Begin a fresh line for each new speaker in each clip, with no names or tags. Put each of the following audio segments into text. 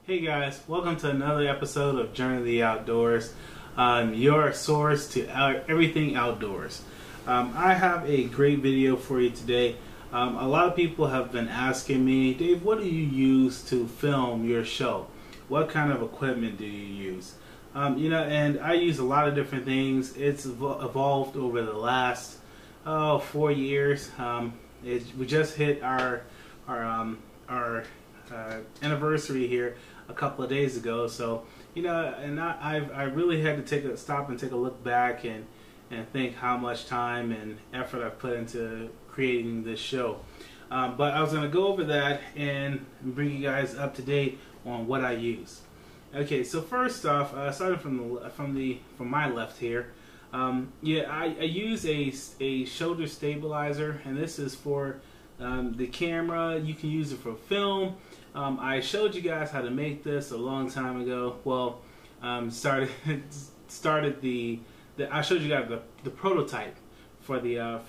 Hey guys, welcome to another episode of Journey to the Outdoors, your source to everything outdoors. I have a great video for you today. A lot of people have been asking me, Dave, what do you use to film your show? What kind of equipment do you use? And I use a lot of different things. It's evolved over the last 4 years. We just hit our anniversary here a couple of days ago, so I really had to stop and take a look back and think how much time and effort I've put into creating this show. But I was going to go over that and bring you guys up to date on what I use. Okay, so first off, starting from my left here, I use a shoulder stabilizer, and this is for the camera. You can use it for film. I showed you guys how to make this a long time ago. Well, I showed you guys the prototype for the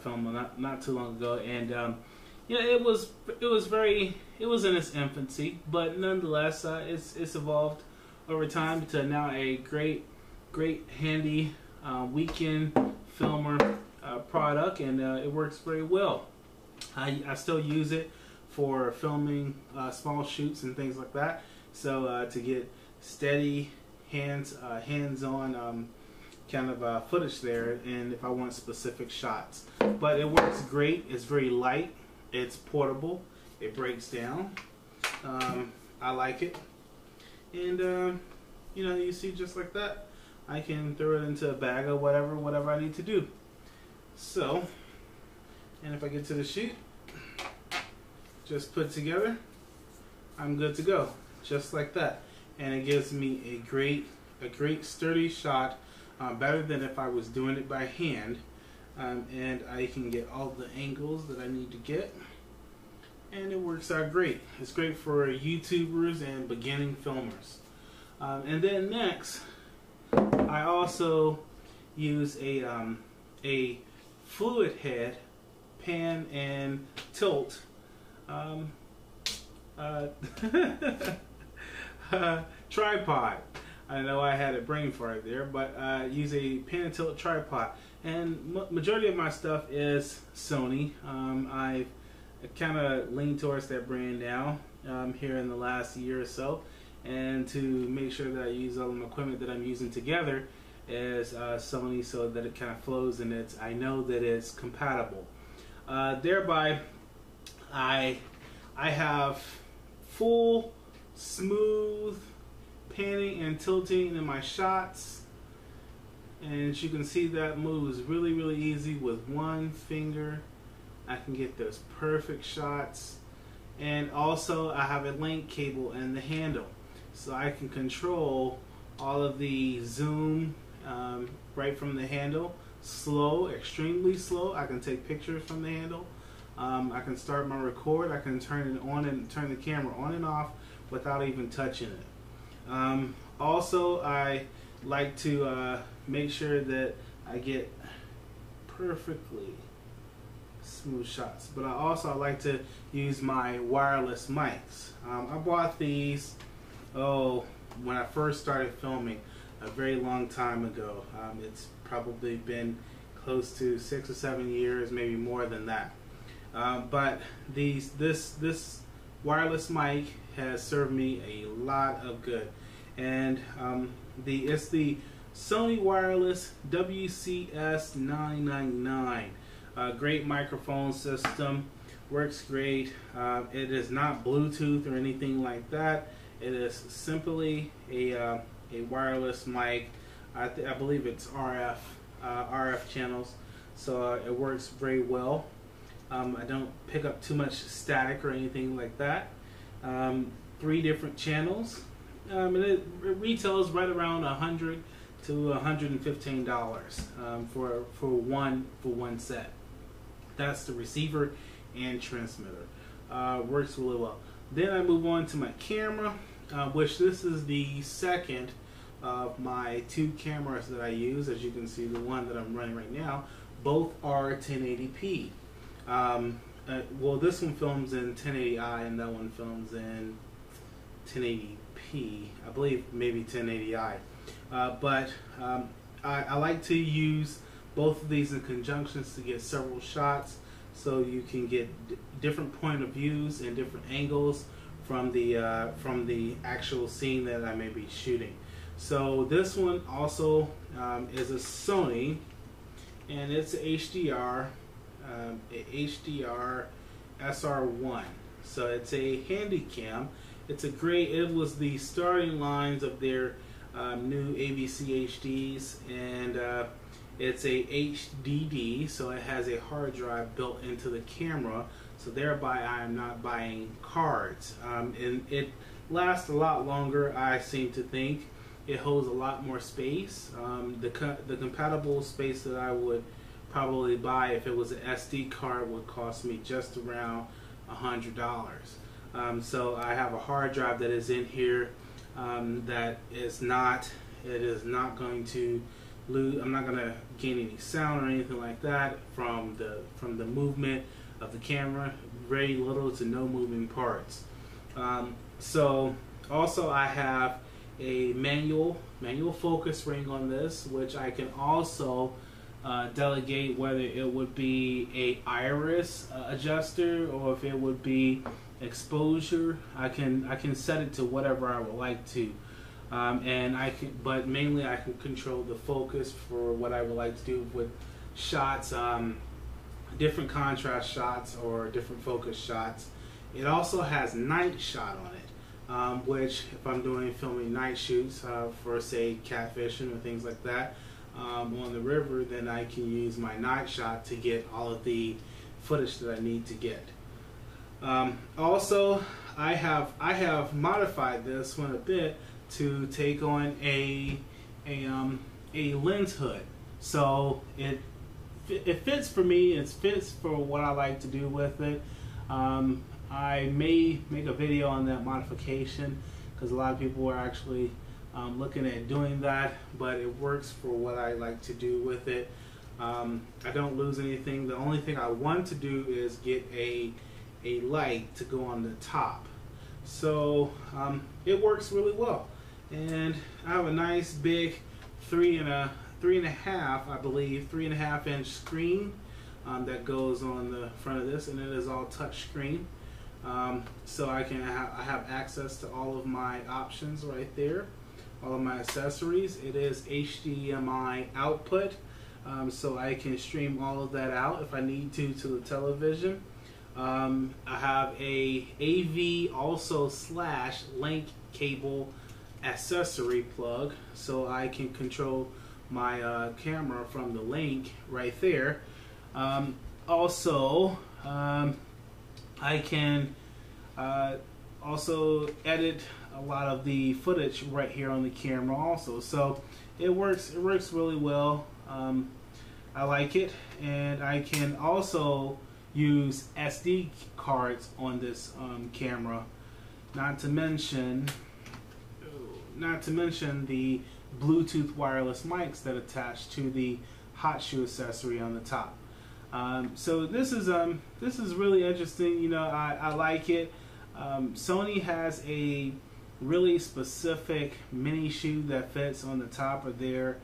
film not too long ago, and it was in its infancy, but nonetheless, it's evolved over time to now a great handy weekend filmer product, and it works very well. I still use it for filming small shoots and things like that. So to get steady hands-on kind of footage there, and if I want specific shots. But it works great. It's very light. It's portable. It breaks down. I like it. And you see, just like that, I can throw it into a bag or whatever I need to do. So, and if I get to the shoot, just put it together, I'm good to go, just like that. And it gives me a great sturdy shot, better than if I was doing it by hand. And I can get all the angles that I need to get, and it works out great. It's great for YouTubers and beginning filmers. And then next, I also use a fluid head pan and tilt tripod. I know I had a brain fart there, but use a pan and tilt tripod. And majority of my stuff is Sony. I've kind of leaned towards that brand now here in the last year or so, and to make sure that I use all the equipment that I'm using together is Sony, so that it kind of flows and I know that it's compatible. Thereby, I have full smooth panning and tilting in my shots, and as you can see, that moves really easy with one finger. I can get those perfect shots, and also I have a link cable in the handle, so I can control all of the zoom right from the handle. Slow, extremely slow. I can take pictures from the handle. I can start my record. I can turn it on and turn the camera on and off without even touching it. Also, I like to make sure that I get perfectly smooth shots. But I like to use my wireless mics. I bought these when I first started filming a very long time ago. It's probably been close to 6 or 7 years, maybe more than that. But this wireless mic has served me a lot of good, and it's the Sony Wireless WCS999. Great microphone system, works great. It is not Bluetooth or anything like that. It is simply a wireless mic. I believe it's RF channels, so it works very well. I don't pick up too much static or anything like that. 3 different channels, and it retails right around $100 to $115 for one set. That's the receiver and transmitter. Works really well. Then I move on to my camera, which this is the second of my 2 cameras that I use. As you can see, the one that I'm running right now, both are 1080p. Well, this one films in 1080i and that one films in 1080p, I believe maybe 1080i. I like to use both of these in conjunctions to get several shots, so you can get different point of views and different angles from the actual scene that I may be shooting. So this one also is a Sony, and it's a HDR SR1. So it's a handy cam. It's a great. It was the starting lines of their new AVC HDs, and it's a HDD, so it has a hard drive built into the camera. So thereby, I am not buying cards, and it lasts a lot longer. I seem to think it holds a lot more space. The compatible space that I would probably buy if it was an SD card would cost me just around $100. So I have a hard drive that is in here that is not. It is not going to lose. I'm not going to gain any sound or anything like that from the movement of the camera. Very little to no moving parts. So also I have a manual focus ring on this, which I can also delegate whether it would be a iris adjuster or if it would be exposure. I can set it to whatever I would like to, and but mainly I can control the focus for what I would like to do with shots, different contrast shots or different focus shots. It also has night shot on it, which if I'm filming night shoots for say catfishing or things like that on the river, then I can use my night shot to get all of the footage that I need to get. Also, I have modified this one a bit to take on a lens hood, so it fits for me. It fits for what I like to do with it. I may make a video on that modification because a lot of people are actually looking at doing that, but it works for what I like to do with it. I don't lose anything. The only thing I want to do is get a light to go on the top. So it works really well, and I have a nice big 3.5, I believe, 3.5 inch screen that goes on the front of this, and it is all touch screen. So I have access to all of my options right there, all of my accessories. It is HDMI output, so I can stream all of that out if I need to the television. I have a AV also / link cable accessory plug, so I can control my camera from the link right there. Also, I can also edit a lot of the footage right here on the camera also. So it works really well. I like it, and I can also use SD cards on this camera. Not to mention the Bluetooth wireless mics that attach to the hot shoe accessory on the top. So this is really interesting. You know, I like it. Sony has a really specific mini shoe that fits on the top of their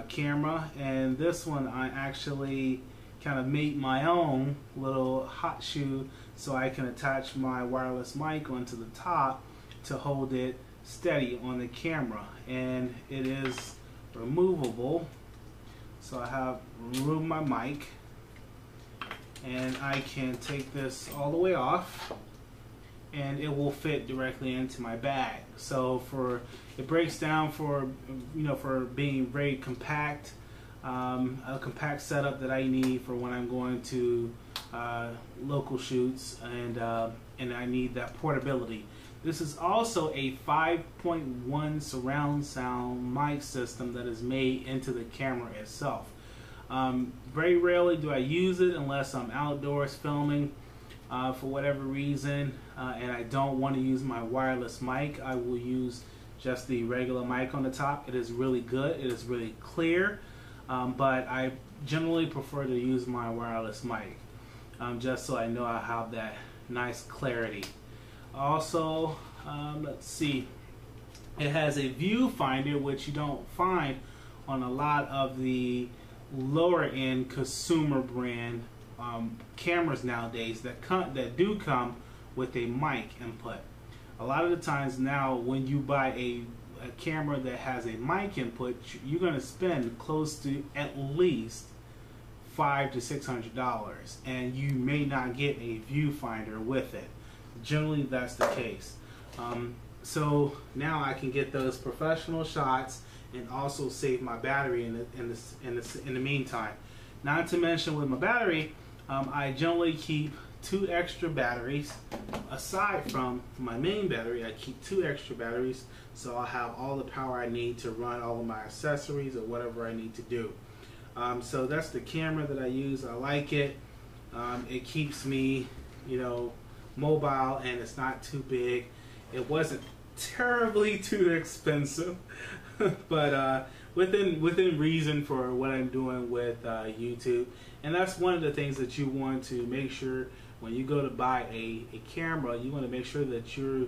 camera, and this one I actually kind of made my own little hot shoe so I can attach my wireless mic onto the top to hold it steady on the camera, and it is removable. So I have removed my mic, and I can take this all the way off, and it will fit directly into my bag. So it breaks down for being very compact, a compact setup that I need for when I'm going to local shoots, and I need that portability. This is also a 5.1 surround sound mic system that is made into the camera itself. Very rarely do I use it unless I'm outdoors filming for whatever reason, and I don't want to use my wireless mic. I will use just the regular mic on the top. It is really good. It is really clear, but I generally prefer to use my wireless mic just so I know I have that nice clarity. Also, let's see, it has a viewfinder, which you don't find on a lot of the lower end consumer brand cameras nowadays that do come with a mic input. A lot of the times now, when you buy a camera that has a mic input, you're going to spend close to at least $500 to $600, and you may not get a viewfinder with it. Generally, that's the case. So now I can get those professional shots and also save my battery in the meantime. Not to mention, with my battery, I generally keep 2 extra batteries. Aside from my main battery, I keep 2 extra batteries, so I'll have all the power I need to run all of my accessories or whatever I need to do. So that's the camera that I use. I like it. It keeps me, mobile, and it's not too big. It wasn't terribly too expensive, but within reason for what I'm doing with YouTube. And that's one of the things that you want to make sure when you go to buy a camera. You want to make sure that you're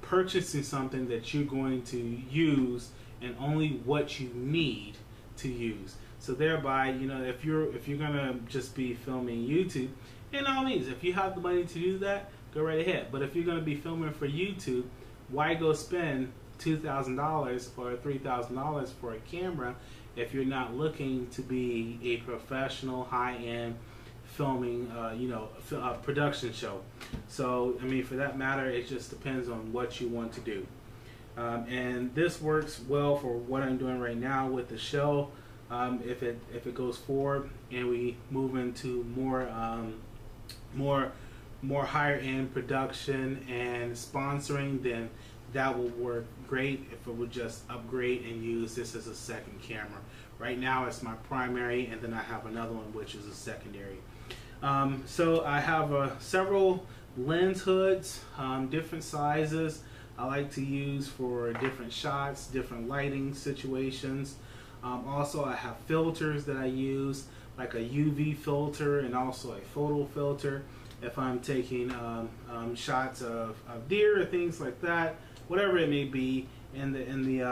purchasing something that you're going to use and only what you need to use. So thereby, if you're gonna just be filming YouTube, in all means, if you have the money to do that, go right ahead. But if you're gonna be filming for YouTube, why go spend $2,000 or $3,000 for a camera if you're not looking to be a professional, high-end filming, production show? So, I mean, for that matter, it just depends on what you want to do. And this works well for what I'm doing right now with the show. If it goes forward and we move into more higher end production and sponsoring, then that will work great. If it would just upgrade and use this as a second camera. Right now it's my primary, and then I have another one which is a secondary. So I have several lens hoods, different sizes I like to use for different shots, different lighting situations. Also, I have filters that I use, like a UV filter and also a photo filter if I'm taking shots of deer or things like that, whatever it may be in the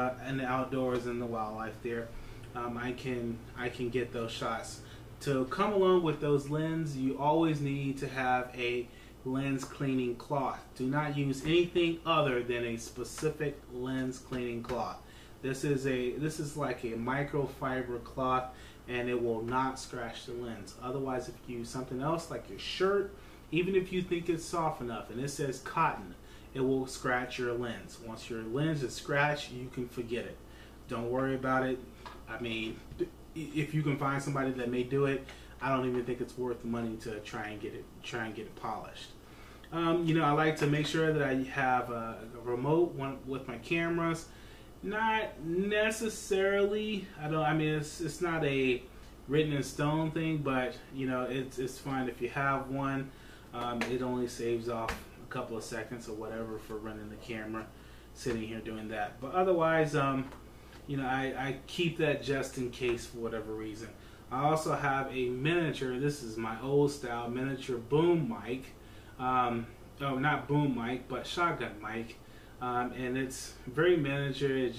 outdoors and the wildlife there. I can get those shots. To come along with those lenses, you always need to have a lens cleaning cloth. Do not use anything other than a specific lens cleaning cloth. This is like a microfiber cloth, and it will not scratch the lens. Otherwise, if you use something else like your shirt, even if you think it's soft enough and it says cotton, it will scratch your lens. Once your lens is scratched, you can forget it. Don't worry about it. I mean, if you can find somebody that may do it, I don't even think it's worth the money to try and get it polished. I like to make sure that I have a remote with my cameras. Not necessarily. It's not a written in stone thing, but it's fine if you have one. It only saves off a couple of seconds or whatever for running the camera, sitting here doing that. But otherwise, I keep that just in case for whatever reason. I also have a miniature. This is my old style miniature boom mic. Not boom mic, but shotgun mic. And it's very miniature. It's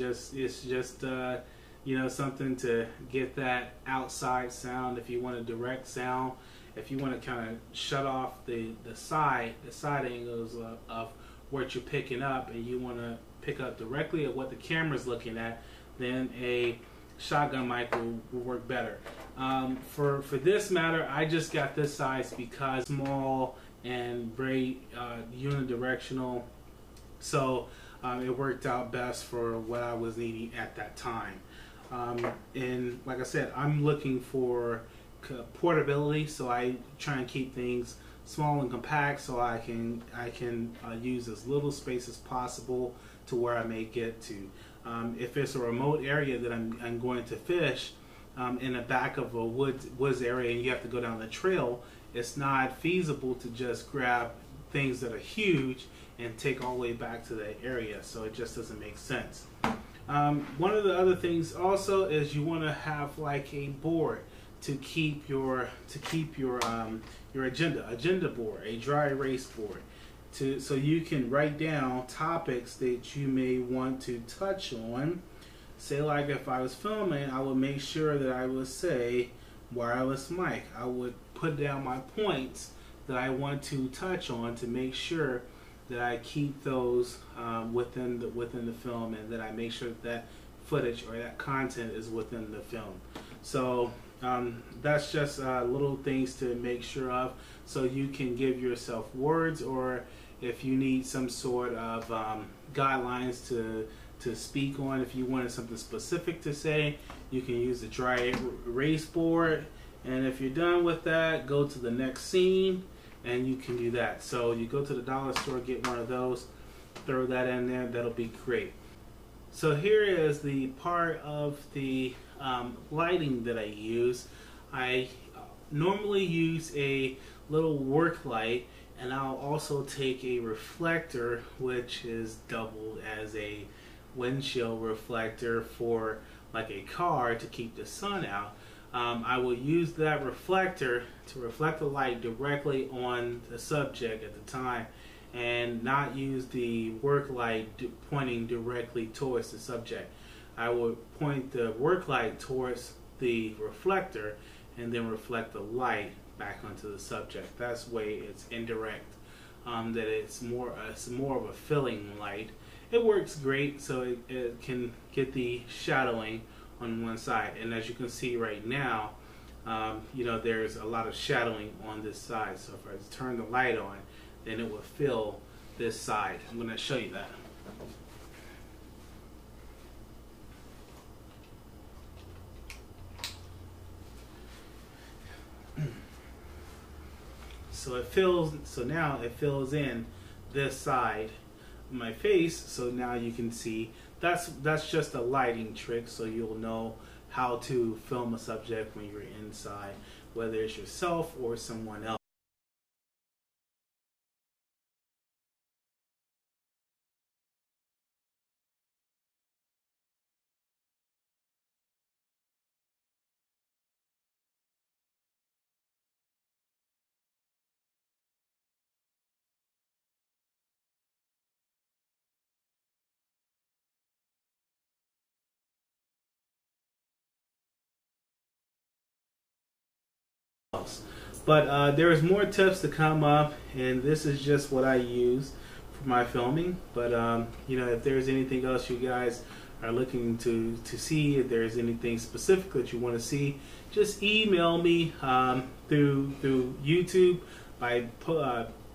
just something to get that outside sound. If you want a direct sound, if you want to kind of shut off the side angles of what you're picking up, and you want to pick up directly at what the camera's looking at, then a shotgun mic will work better. For this matter, I just got this size because it's small and very unidirectional. So it worked out best for what I was needing at that time. And like I said, I'm looking for portability, so I try and keep things small and compact so I can use as little space as possible to where I may get to. If it's a remote area that I'm going to fish in the back of a woods area and you have to go down the trail, it's not feasible to just grab things that are huge and take all the way back to that area, so it just doesn't make sense. One of the other things also is you want to have like a board to keep your agenda board, a dry erase board. so you can write down topics that you may want to touch on. Say like if I was filming, I would make sure that I would say wireless mic. I would put down my points that I want to touch on to make sure that I keep those within the film, and that I make sure that footage or that content is within the film. So that's just little things to make sure of, so you can give yourself words, or if you need some sort of guidelines to speak on, if you wanted something specific to say, you can use the dry erase board, and if you're done with that, go to the next scene and you can do that. So you go to the dollar store, get one of those, throw that in there, that'll be great. So here is the part of the lighting that I use. I normally use a little work light, and I'll also take a reflector, which is doubled as a windshield reflector for like a car to keep the sun out. I will use that reflector to reflect the light directly on the subject at the time, and not use the work light pointing directly towards the subject. I will point the work light towards the reflector and then reflect the light back onto the subject. That's way it's indirect. That it's more of a filling light. It works great, so it can get the shadowing on one side, and as you can see right now, you know, there's a lot of shadowing on this side. So if I turn the light on, then it will fill this side. I'm going to show you that. So now it fills in this side of my face. So now you can see that's just a lighting trick, so you'll know how to film a subject when you're inside, whether it's yourself or someone else. But there is more tips to come up, and this is just what I use for my filming. But you know, if there's anything else you guys are looking to see, if there's anything specific that you want to see, just email me through YouTube by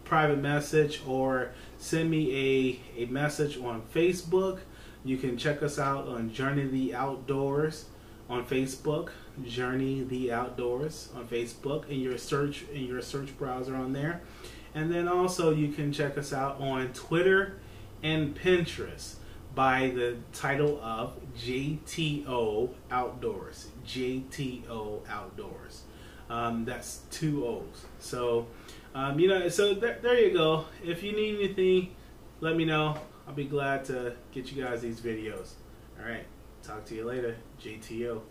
private message, or send me a message on Facebook. You can check us out on Journey the Outdoors on Facebook, Journey the Outdoors on Facebook, in your search browser on there. And then also you can check us out on Twitter and Pinterest by the title of JTO Outdoors. JTO Outdoors. That's 2 O's. So you know, so there you go. If you need anything, let me know. I'll be glad to get you guys these videos. All right. Talk to you later. JTO.